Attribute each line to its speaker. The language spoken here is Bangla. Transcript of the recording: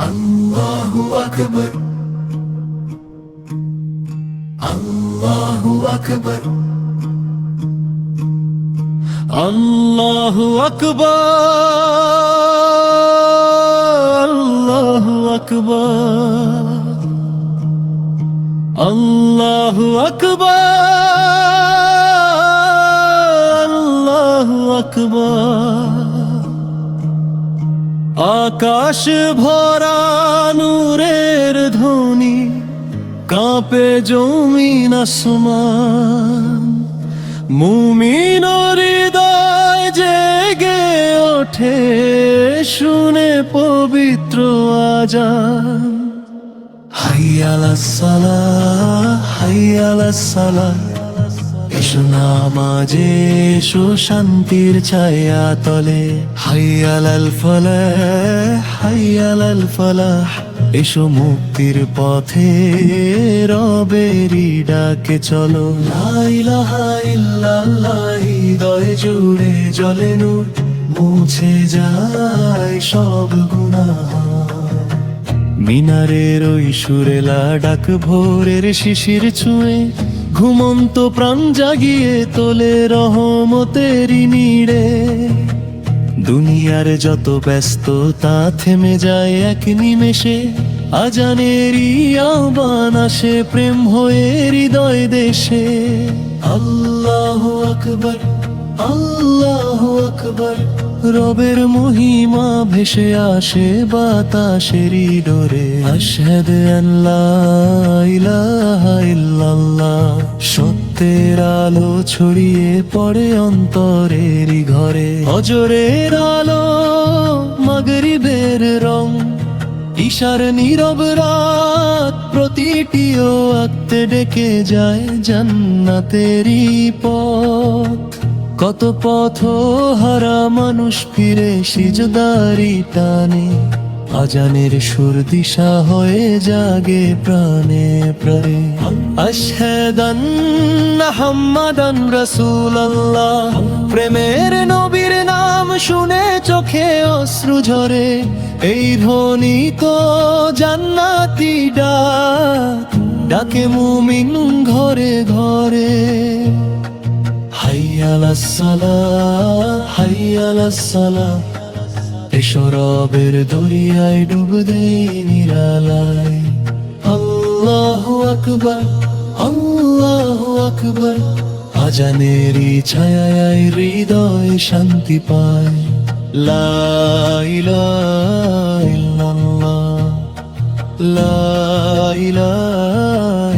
Speaker 1: আল্লাহু আকবার, আল্লাহু আকবার,
Speaker 2: আল্লাহু আকবার, আল্লাহু আকবার, আল্লাহু আকবার, আল্লাহু আকবার। আকাশ ভরা নূরের ধ্বনি, কাঁপে জমিন আসমান, মুমিন হৃদয় জেগে ওঠে শুনে পবিত্র আযান। হাইয়া আলাস সালাহ, হাইয়া আলাস সালাহ, এসো নামাজে, এসো শান্তির ছায়া তলে। হাইয়া আলাল ফালাহ, হাইয়া আলাল ফালাহ, এসো মুক্তির পথে, রবেরই ডাকে চলো। লা ইলাহা ইল্লাল্লাহ, হৃদয় জুড়ে জ্বলে নূর, মুছে যায় সব গুনাহ। মিনারের ওই সুরেলা ডাক ভোরের শিশির ছুঁয়ে, ঘুমন্ত প্রাণ জাগিয়ে তোলে রহমতেরই নীড়ে। দুনিয়ার যত ব্যস্ততা থেমে যায় এক নিমেষে, আজানেরই আহ্বান আসে প্রেম হয়ে হৃদয় দেশে। আল্লাহু আকবার, আল্লাহু আকবার, রবের মহিমা ভেসে আসে বাতাসেরই ডোরে। আশহাদু আল্লা ইলাহা ইল্লাল্লাহ, সত্যের আলো ছড়িয়ে পড়ে অন্তরেরই ঘরে। ফজরের আলো, মাগরিবের রং, ঈশার নীরব রাত, প্রতিটি ওয়াক্তে ডেকে যায় জান্নাতেরই পথ। কত পথ হারা মানুষ ফিরে সিজদারি টানে, আজানের সুর দিশা হয়ে জাগে প্রাণে প্রাণে। আশহাদু আন্না মুহাম্মাদান রাসূলুল্লাহ, প্রেমের নবীর নাম শুনে চোখে অশ্রু ঝরে। এই ধ্বনি তো জান্নাতি ডাক, ডাকে মুমিন ঘরে ঘরে। হাইয়া আলাস সালাহ, হাইয়া আলাস সালাহ, এসো রবের দরিয়ায় ডুব দেই নিরালায়। আল্লাহু আকবার, আল্লাহু আকবার, আজানেরই ছায়ায় হৃদয় শান্তি পায়। লা ইলাহা ইল্লাল্লাহ, লা ইলাহা